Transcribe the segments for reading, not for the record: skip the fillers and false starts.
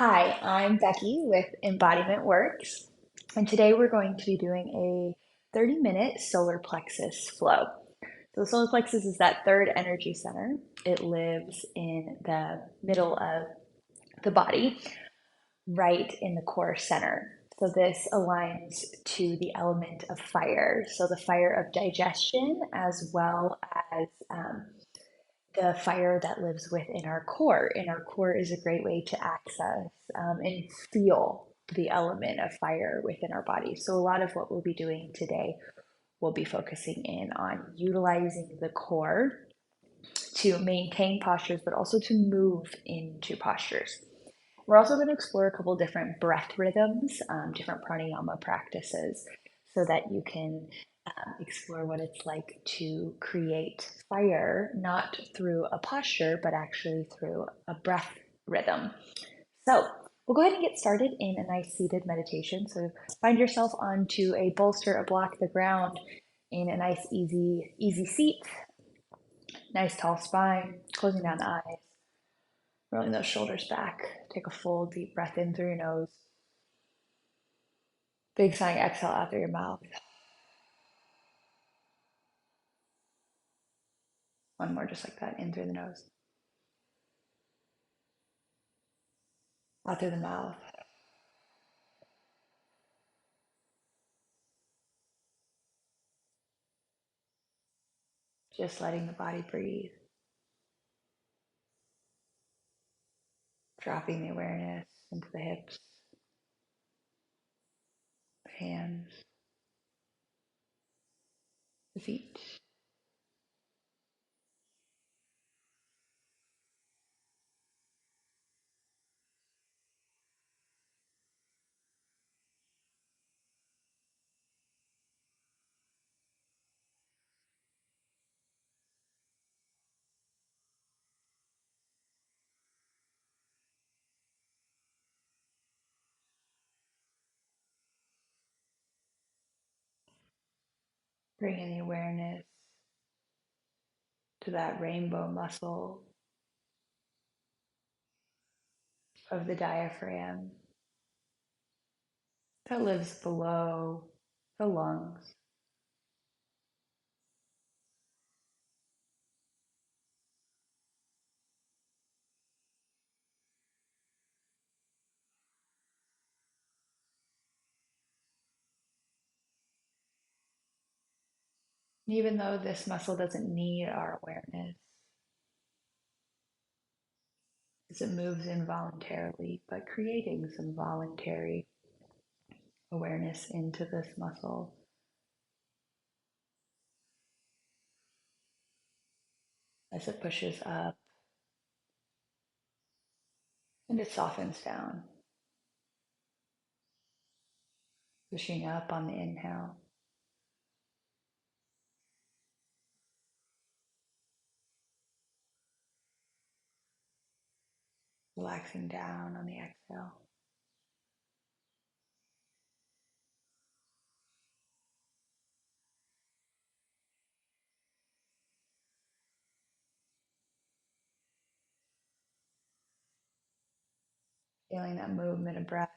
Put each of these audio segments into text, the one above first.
Hi, I'm Becky with Embodiment Works, and today we're going to be doing a 30-minute solar plexus flow. So the solar plexus is that third energy center. It lives in the middle of the body, right in the core center. So this aligns to the element of fire. So the fire of digestion, as well as the fire that lives within our core. And our core is a great way to access and feel the element of fire within our body. So, a lot of what we'll be doing today will be focusing in on utilizing the core to maintain postures, but also to move into postures. We're also going to explore a couple different breath rhythms, different pranayama practices, so that you can explore what it's like to create fire, not through a posture, but actually through a breath rhythm. So we'll go ahead and get started in a nice seated meditation. So find yourself onto a bolster, a block the ground in a nice, easy seat, nice tall spine, closing down the eyes. Rolling those shoulders back. Take a full deep breath in through your nose. Big sighing exhale out through your mouth. One more just like that, in through the nose. Out through the mouth. Just letting the body breathe. Dropping the awareness into the hips, the hands, the feet. Bringing the awareness to that rainbow muscle of the diaphragm that lives below the lungs. Even though this muscle doesn't need our awareness, as it moves involuntarily, but creating some voluntary awareness into this muscle as it pushes up and it softens down, pushing up on the inhale, relaxing down on the exhale. Feeling that movement of breath.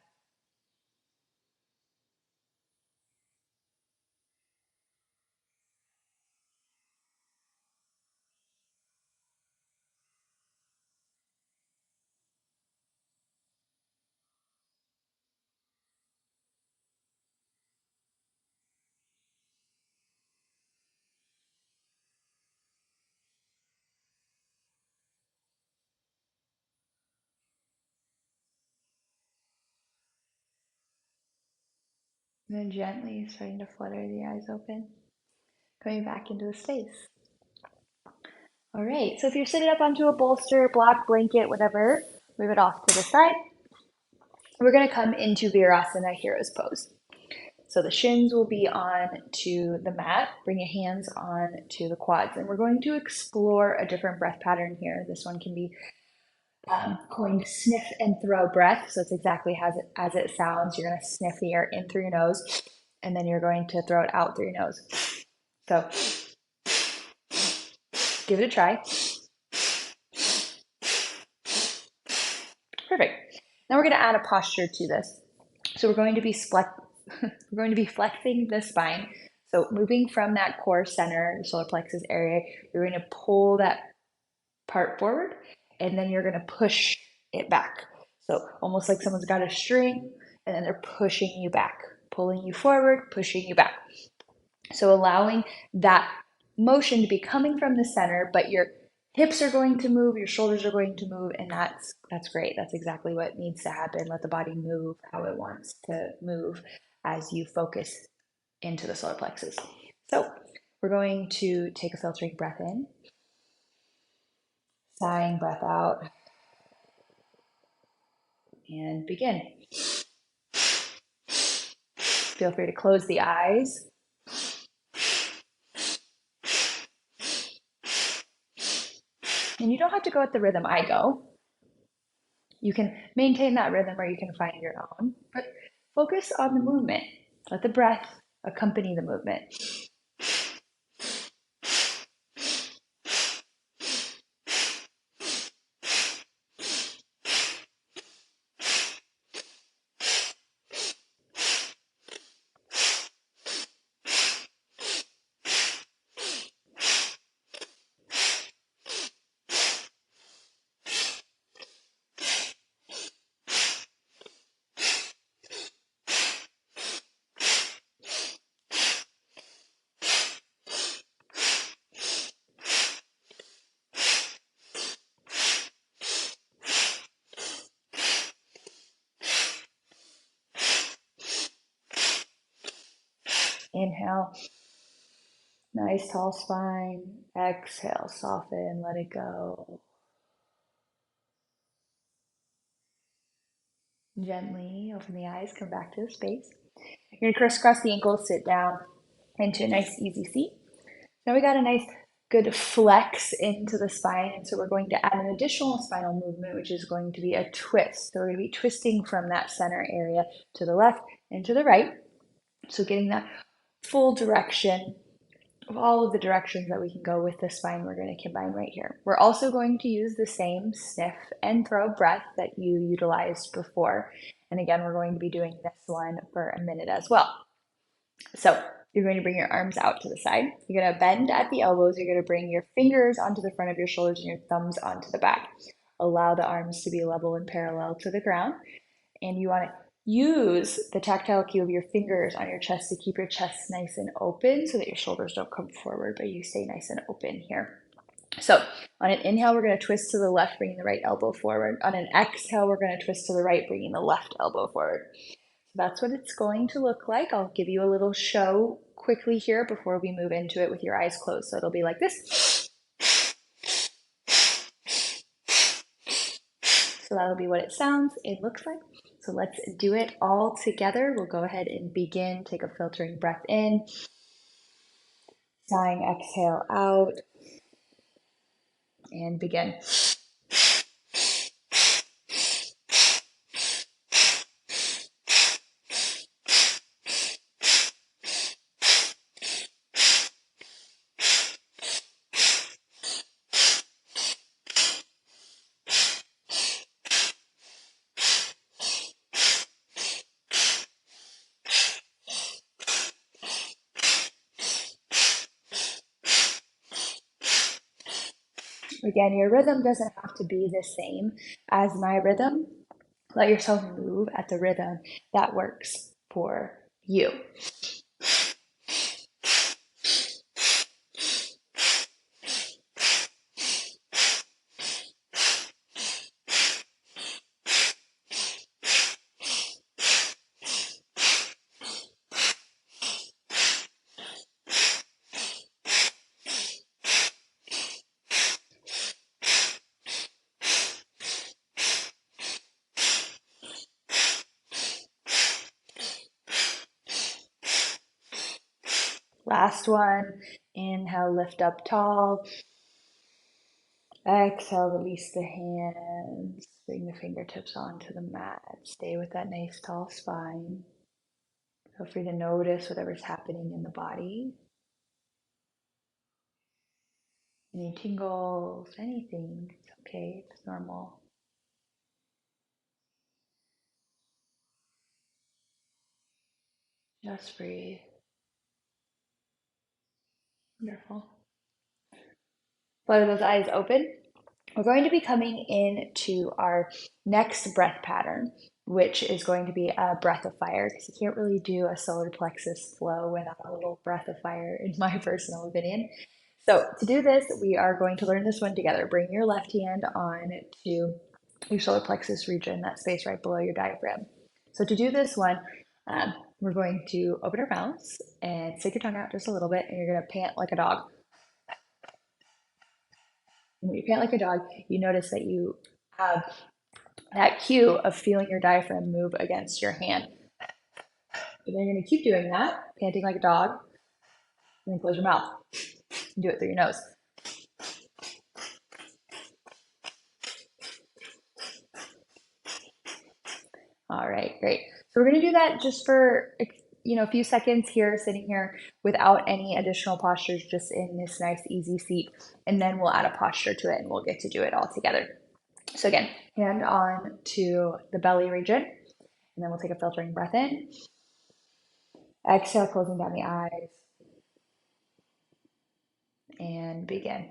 And then gently starting to flutter the eyes open, going back into the space. All right, so if you're sitting up onto a bolster, block, blanket, whatever, move it off to the side. We're going to come into Virasana Hero's Pose. So the shins will be on to the mat. Bring your hands on to the quads. And we're going to explore a different breath pattern here. This one can be coined sniff and throw breath. So it's exactly as it sounds. You're going to sniff the air in through your nose, and then you're going to throw it out through your nose. So give it a try. Perfect. Now we're going to add a posture to this. So we're going to be we're going to be flexing the spine. So moving from that core center, the solar plexus area, you're going to pull that part forward, and then you're going to push it back. So almost like someone's got a string, and then they're pushing you back, pulling you forward, pushing you back. So allowing that motion to be coming from the center, but your hips are going to move, your shoulders are going to move, and that's great. That's exactly what needs to happen. Let the body move how it wants to move as you focus into the solar plexus. So we're going to take a filtering breath in, sighing breath out, and begin. Feel free to close the eyes. And you don't have to go at the rhythm I go. You can maintain that rhythm or you can find your own, but focus on the movement. Let the breath accompany the movement. Inhale, nice tall spine. Exhale, soften, let it go. Gently open the eyes, come back to the space. You're going to crisscross the ankles, sit down into a nice easy seat. Now we got a nice good flex into the spine, and so we're going to add an additional spinal movement, which is going to be a twist. So we're going to be twisting from that center area to the left and to the right. So getting that full direction of all of the directions that we can go with the spine, we're going to combine right here. We're also going to use the same sniff and throw breath that you utilized before. And again, we're going to be doing this one for a minute as well. So you're going to bring your arms out to the side. You're going to bend at the elbows. You're going to bring your fingers onto the front of your shoulders and your thumbs onto the back. Allow the arms to be level and parallel to the ground. And you want to use the tactile cue of your fingers on your chest to keep your chest nice and open so that your shoulders don't come forward, but you stay nice and open here. So on an inhale, we're going to twist to the left, bringing the right elbow forward. On an exhale, we're going to twist to the right, bringing the left elbow forward. That's what it's going to look like. I'll give you a little show quickly here before we move into it with your eyes closed. So it'll be like this. So that'll be what it sounds, it looks like. So let's do it all together. We'll go ahead and begin. Take a filtering breath in. Sighing exhale out. And begin. Again, your rhythm doesn't have to be the same as my rhythm. Let yourself move at the rhythm that works for you. Last one. Inhale, lift up tall. Exhale, release the hands. Bring the fingertips onto the mat. Stay with that nice tall spine. Feel free to notice whatever's happening in the body. Any tingles, anything. It's okay, it's normal. Just breathe. Wonderful. Flutter those eyes open. We're going to be coming into our next breath pattern, which is going to be a breath of fire, because you can't really do a solar plexus flow without a little breath of fire, in my personal opinion. So to do this, we are going to learn this one together. Bring your left hand on to your solar plexus region, that space right below your diaphragm. So to do this one, we're going to open our mouths and stick your tongue out just a little bit, and you're going to pant like a dog. When you pant like a dog, you notice that you have that cue of feeling your diaphragm move against your hand. And then you're going to keep doing that, panting like a dog, and then close your mouth. And do it through your nose. All right, great. So we're going to do that just for a few seconds here, sitting here without any additional postures, just in this nice easy seat, and then we'll add a posture to it, and we'll get to do it all together. So again, hand on to the belly region, and then we'll take a filtering breath in. Exhale, closing down the eyes, and begin.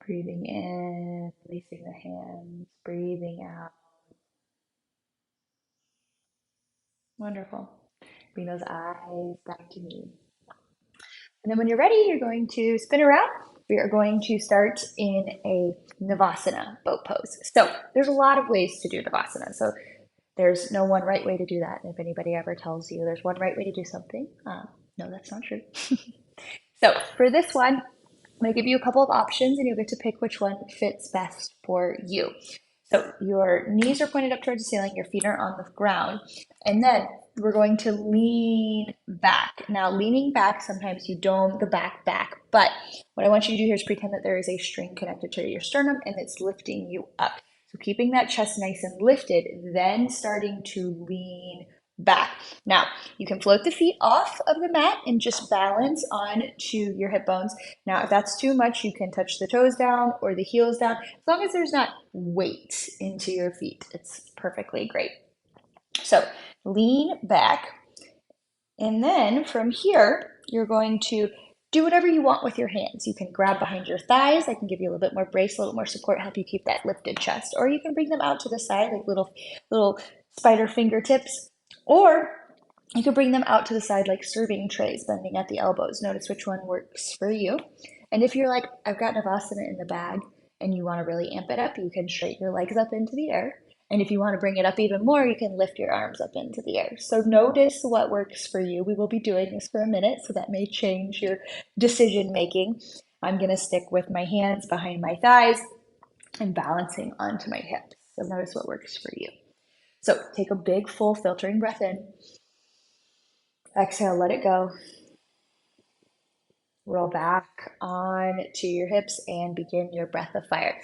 Breathing in, releasing the hands, breathing out. Wonderful. Bring those eyes back to me. And then when you're ready, you're going to spin around. We are going to start in a Navasana boat pose. So there's a lot of ways to do Navasana. So there's no one right way to do that. If anybody ever tells you there's one right way to do something, no, that's not true. So for this one, I'm going to give you a couple of options and you'll get to pick which one fits best for you. So your knees are pointed up towards the ceiling, your feet are on the ground, and then we're going to lean back. Now, leaning back, sometimes you dome the back, but what I want you to do here is pretend that there is a string connected to your sternum and it's lifting you up. So keeping that chest nice and lifted, then starting to lean back. Now, you can float the feet off of the mat and just balance on to your hip bones. Now, if that's too much, you can touch the toes down or the heels down. As long as there's not weight into your feet, it's perfectly great. So lean back. And then from here, you're going to do whatever you want with your hands. You can grab behind your thighs. I can give you a little bit more brace, a little more support, help you keep that lifted chest. Or you can bring them out to the side like little spider fingertips. Or you can bring them out to the side like serving trays, bending at the elbows. Notice which one works for you. And if you're like, I've got Navasana in the bag and you want to really amp it up, you can straighten your legs up into the air. And if you want to bring it up even more, you can lift your arms up into the air. So notice what works for you. We will be doing this for a minute, so that may change your decision making. I'm going to stick with my hands behind my thighs and balancing onto my hips. So notice what works for you. So take a big, full filtering breath in. Exhale, let it go. Roll back on to your hips and begin your breath of fire.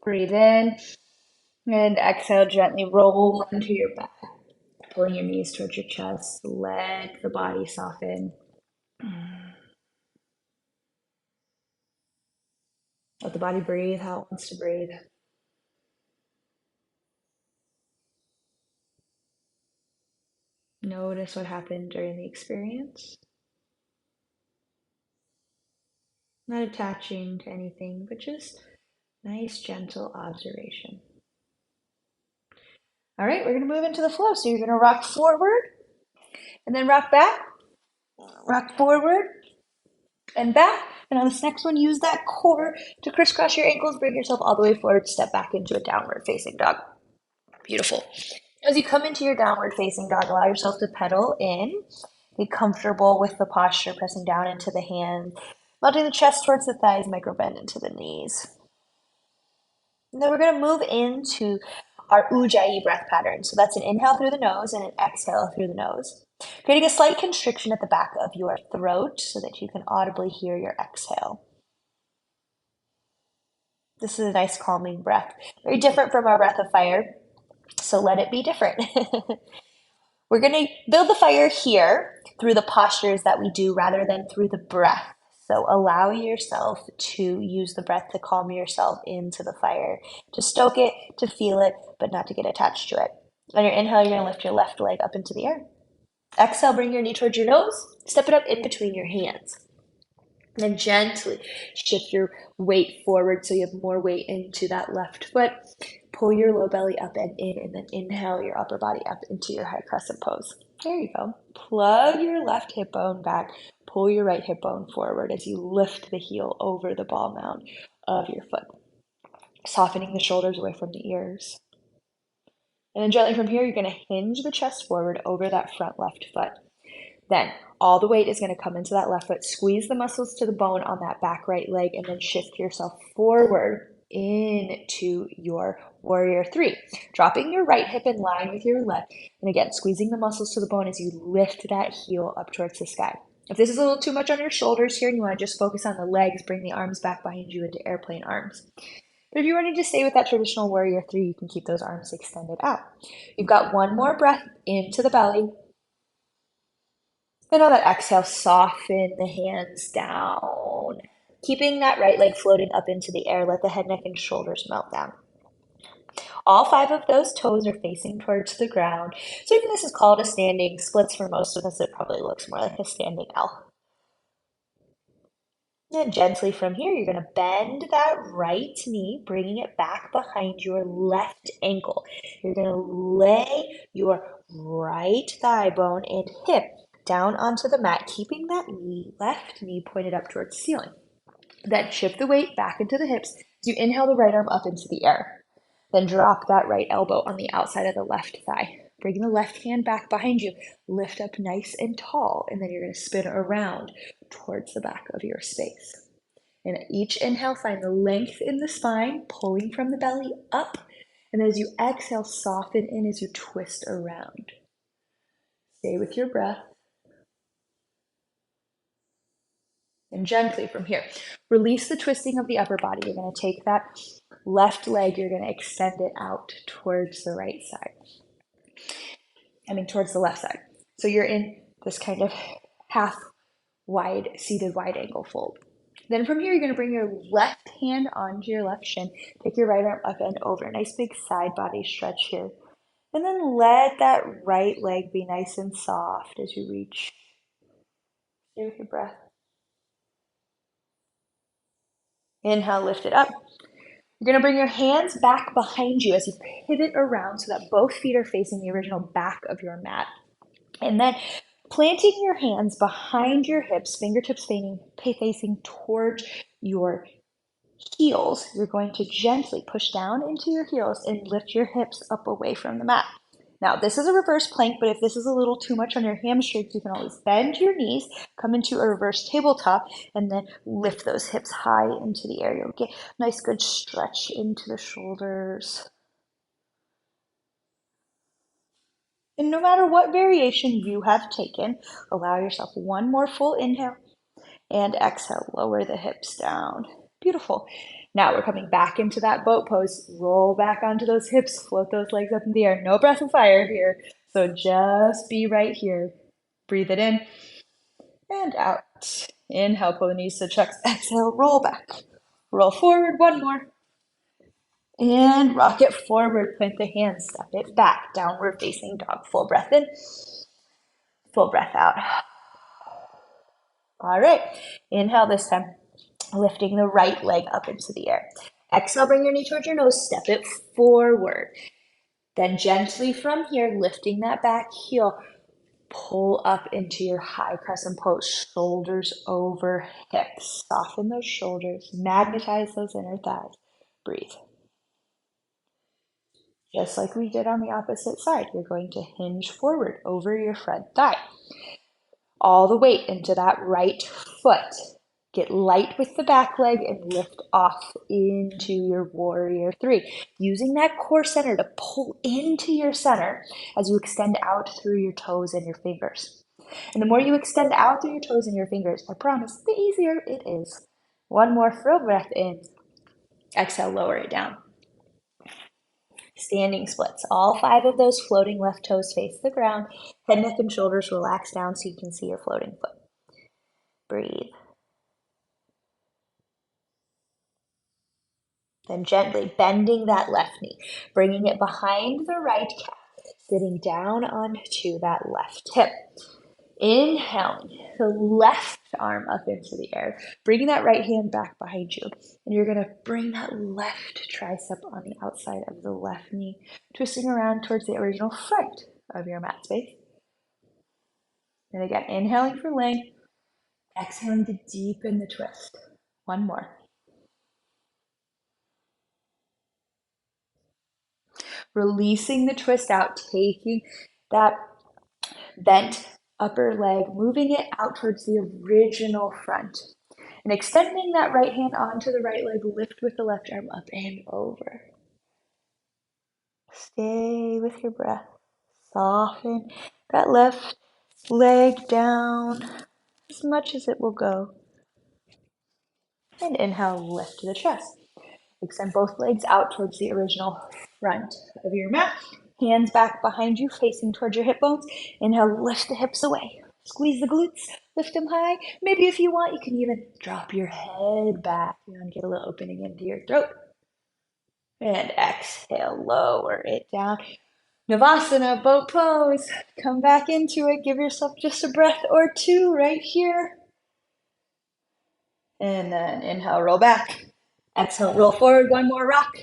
Breathe in. And exhale, gently roll onto your back, pulling your knees towards your chest. Let the body soften. Let the body breathe how it wants to breathe. Notice what happened during the experience. Not attaching to anything, but just nice, gentle observation. All right, we're going to move into the flow. So you're going to rock forward and then rock back, rock forward and back. And on this next one, use that core to crisscross your ankles, bring yourself all the way forward, step back into a downward facing dog. Beautiful. As you come into your downward facing dog, allow yourself to pedal in. Be comfortable with the posture, pressing down into the hands, melting the chest towards the thighs, micro bend into the knees. And then we're going to move into our Ujjayi breath pattern. So that's an inhale through the nose and an exhale through the nose, creating a slight constriction at the back of your throat so that you can audibly hear your exhale. This is a nice calming breath, very different from our breath of fire. So let it be different. We're going to build the fire here through the postures that we do rather than through the breath. So allow yourself to use the breath to calm yourself into the fire, to stoke it, to feel it, but not to get attached to it. On your inhale, you're going to lift your left leg up into the air. Exhale, bring your knee towards your nose. Step it up in between your hands. And then gently shift your weight forward so you have more weight into that left foot. Pull your low belly up and in, and then inhale your upper body up into your high crescent pose. There you go. Plug your left hip bone back. Pull your right hip bone forward as you lift the heel over the ball mound of your foot, softening the shoulders away from the ears. And then gently from here, you're going to hinge the chest forward over that front left foot. Then all the weight is going to come into that left foot. Squeeze the muscles to the bone on that back right leg and then shift yourself forward into your warrior three, dropping your right hip in line with your left. And again, squeezing the muscles to the bone as you lift that heel up towards the sky. If this is a little too much on your shoulders here and you want to just focus on the legs, bring the arms back behind you into airplane arms. But if you wanted to stay with that traditional warrior three, you can keep those arms extended out. You've got one more breath into the belly. And on that exhale, soften the hands down. Keeping that right leg floating up into the air, let the head, neck, and shoulders melt down. All 5 of those toes are facing towards the ground. So even this is called a standing splits for most of us, it probably looks more like a standing L. And gently from here, you're going to bend that right knee, bringing it back behind your left ankle. You're going to lay your right thigh bone and hip down onto the mat, keeping that left knee pointed up towards the ceiling. Then shift the weight back into the hips as you inhale the right arm up into the air. Then drop that right elbow on the outside of the left thigh. Bring the left hand back behind you. Lift up nice and tall, and then you're going to spin around towards the back of your space. And at each inhale, find the length in the spine, pulling from the belly up. And as you exhale, soften in as you twist around. Stay with your breath. And gently from here, release the twisting of the upper body. You're going to take that left leg, you're going to extend it out towards the right side. Towards the left side. So you're in this kind of half wide, seated wide angle fold. Then from here, you're going to bring your left hand onto your left shin. Take your right arm up and over. Nice big side body stretch here. And then let that right leg be nice and soft as you reach. Stay with your breath. Inhale, lift it up. You're going to bring your hands back behind you as you pivot around so that both feet are facing the original back of your mat. And then planting your hands behind your hips, fingertips facing towards your heels, you're going to gently push down into your heels and lift your hips up away from the mat. Now, this is a reverse plank, but if this is a little too much on your hamstrings, you can always bend your knees, come into a reverse tabletop, and then lift those hips high into the air. You'll get a nice good stretch into the shoulders. And no matter what variation you have taken, allow yourself one more full inhale and exhale. Lower the hips down. Beautiful. Now we're coming back into that boat pose. Roll back onto those hips, float those legs up in the air. No breath of fire here. So just be right here. Breathe it in and out. Inhale, pull the knees to the chest. Exhale, roll back. Roll forward, one more. And rock it forward, plant the hands, step it back, downward facing dog. Full breath in, full breath out. All right, inhale this time, lifting the right leg up into the air. Exhale, bring your knee towards your nose, step it forward. Then gently from here, lifting that back heel, pull up into your high crescent pose, shoulders over hips. Soften those shoulders, magnetize those inner thighs. Breathe. Just like we did on the opposite side, you're going to hinge forward over your front thigh. All the weight into that right foot. Get light with the back leg and lift off into your warrior three. Using that core center to pull into your center as you extend out through your toes and your fingers. And the more you extend out through your toes and your fingers, I promise, the easier it is. One more full breath in. Exhale, lower it down. Standing splits. All 5 of those floating left toes face the ground. Head, neck, and shoulders relax down so you can see your floating foot. Breathe. Then gently bending that left knee, bringing it behind the right calf, sitting down onto that left hip. Inhaling the left arm up into the air, bringing that right hand back behind you. And you're going to bring that left tricep on the outside of the left knee, twisting around towards the original front of your mat space. And again, inhaling for length, exhaling to deepen the twist. One more. Releasing the twist out, taking that bent upper leg, moving it out towards the original front. And extending that right hand onto the right leg, lift with the left arm up and over. Stay with your breath. Soften that left leg down as much as it will go. And inhale, lift to the chest. Extend both legs out towards the original front of your mat. Hands back behind you, facing towards your hip bones. Inhale, lift the hips away. Squeeze the glutes, lift them high. Maybe if you want, you can even drop your head back. You want to get a little opening into your throat. And exhale, lower it down. Navasana, boat pose. Come back into it. Give yourself just a breath or two right here. And then inhale, roll back. Exhale, roll forward, one more rock.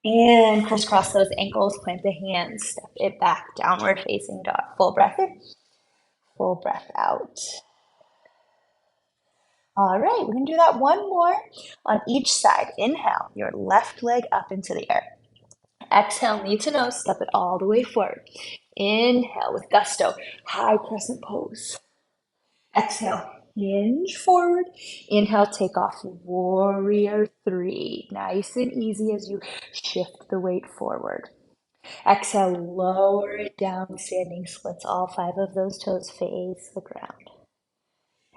And crisscross those ankles, plant the hands, step it back, downward facing dog. Full breath in, full breath out. All right, we're gonna do that one more on each side. Inhale, your left leg up into the air. Exhale, knee to nose, step it all the way forward. Inhale with gusto, high crescent pose. Exhale, hinge forward. Inhale, take off, warrior three. Nice and easy as you shift the weight forward. Exhale, lower it down, standing splits. All 5 of those toes face the ground.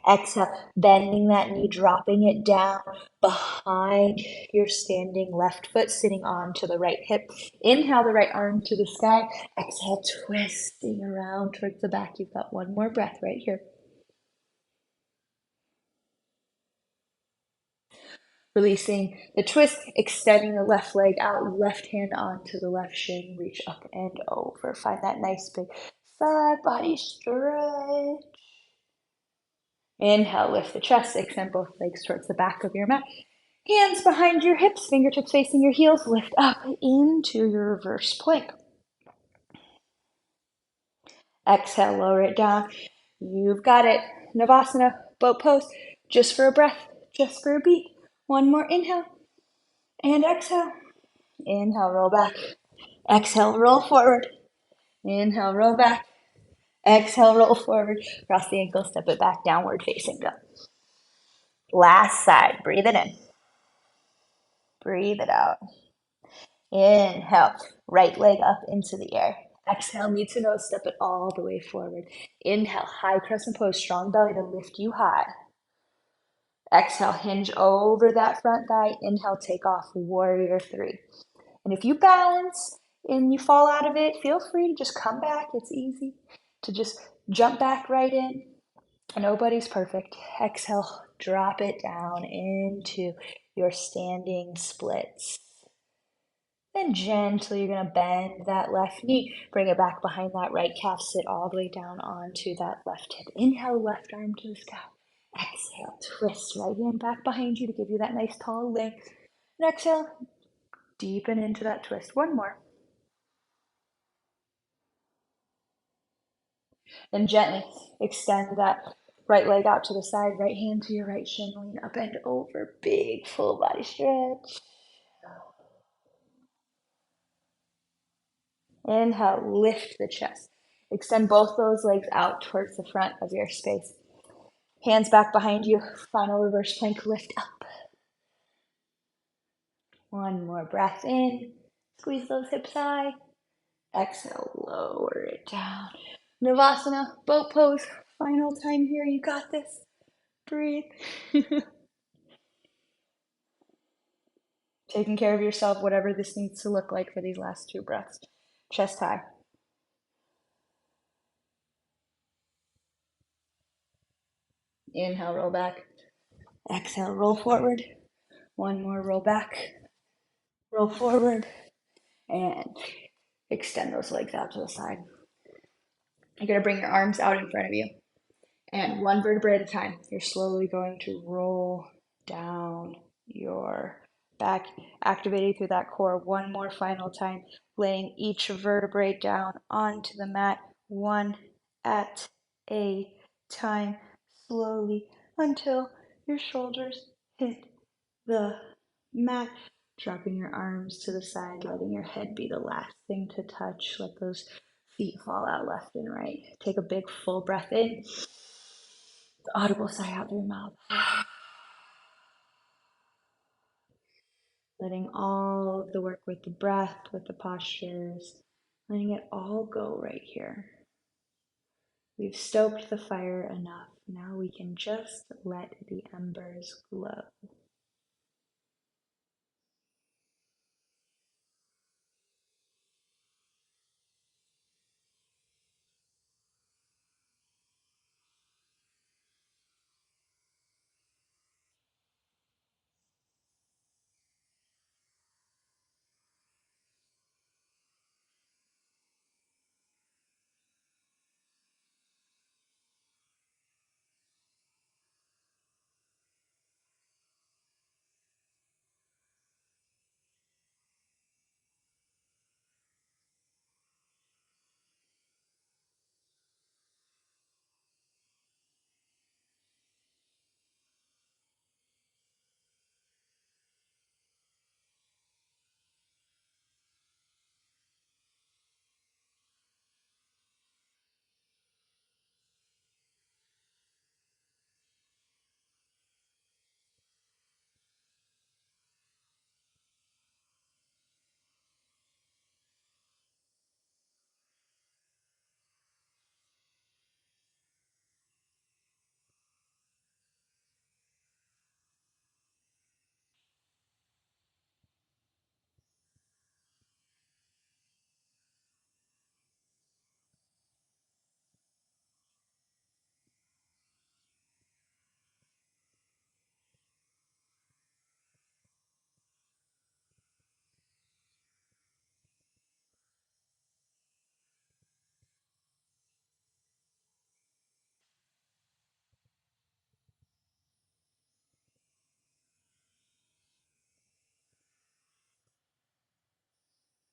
Exhale, bending that knee, dropping it down behind your standing left foot, sitting on to the right hip. Inhale, the right arm to the sky. Exhale, twisting around towards the back. You've got one more breath right here. Releasing the twist, extending the left leg out, left hand onto the left shin, reach up and over. Find that nice big side body stretch. Inhale, lift the chest, extend both legs towards the back of your mat. Hands behind your hips, fingertips facing your heels, lift up into your reverse plank. Exhale, lower it down. You've got it. Navasana, boat pose, just for a breath, just for a beat. One more inhale and exhale. Inhale, roll back. Exhale, roll forward. Inhale, roll back. Exhale, roll forward. Cross the ankle, step it back, downward facing dog. Last side, breathe it in. Breathe it out. Inhale, right leg up into the air. Exhale, knee to nose, step it all the way forward. Inhale, high crescent pose, strong belly to lift you high. Exhale, hinge over that front thigh. Inhale, take off, warrior three. And if you balance and you fall out of it, feel free to just come back. It's easy to just jump back right in. Nobody's perfect. Exhale, drop it down into your standing splits. Then gently, you're going to bend that left knee, bring it back behind that right calf, sit all the way down onto that left hip. Inhale, left arm to the sky. Exhale, twist right hand back behind you to give you that nice tall length. And exhale, deepen into that twist. One more. Then gently extend that right leg out to the side, right hand to your right shin, lean up and over, big full body stretch. Inhale, lift the chest. Extend both those legs out towards the front of your space. Hands back behind you, final reverse plank, lift up. One more breath in, squeeze those hips high. Exhale, lower it down. Navasana, boat pose, final time here, you got this. Breathe. Taking care of yourself, whatever this needs to look like for these last two breaths. Chest high. Inhale, roll back. Exhale, roll forward. One more, roll back. Roll forward. And extend those legs out to the side. You're going to bring your arms out in front of you. And one vertebrae at a time, you're slowly going to roll down your back, activating through that core. One more final time, laying each vertebrae down onto the mat, one at a time, slowly until your shoulders hit the mat. Dropping your arms to the side, letting your head be the last thing to touch. Let those feet fall out left and right. Take a big full breath in. The audible sigh out through your mouth. Letting all of the work with the breath, with the postures, letting it all go right here. We've stoked the fire enough. Now we can just let the embers glow.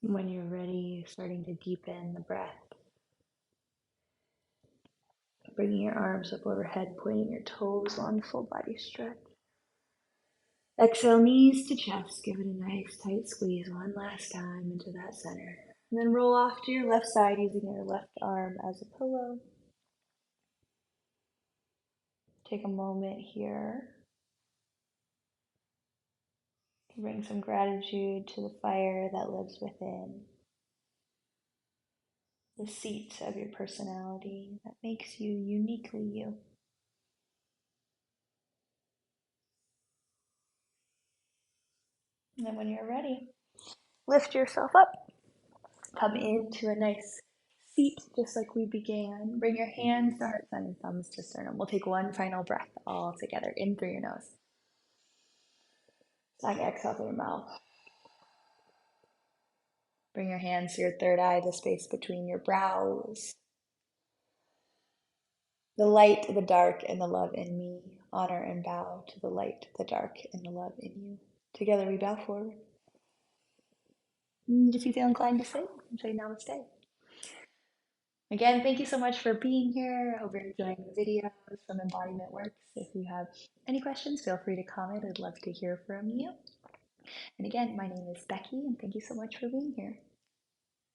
When you're ready, starting to deepen the breath. Bringing your arms up overhead, pointing your toes, long full body stretch. Exhale, knees to chest. Give it a nice tight squeeze one last time into that center. And then roll off to your left side using your left arm as a pillow. Take a moment here to bring some gratitude to the fire that lives within, the seat of your personality that makes you uniquely you. And then when you're ready, lift yourself up. Come into a nice seat, just like we began. Bring your hands to heart center, thumbs to sternum. We'll take one final breath all together. In through your nose. Like exhale through your mouth. Bring your hands to your third eye, the space between your brows. The light, the dark, and the love in me. Honor and bow to the light, the dark, and the love in you. Together we bow forward. And if you feel inclined to say namaste. Again, thank you so much for being here. I hope you're enjoying the videos from Embodiment Works. If you have any questions, feel free to comment. I'd love to hear from you. And again, my name is Becky, and thank you so much for being here.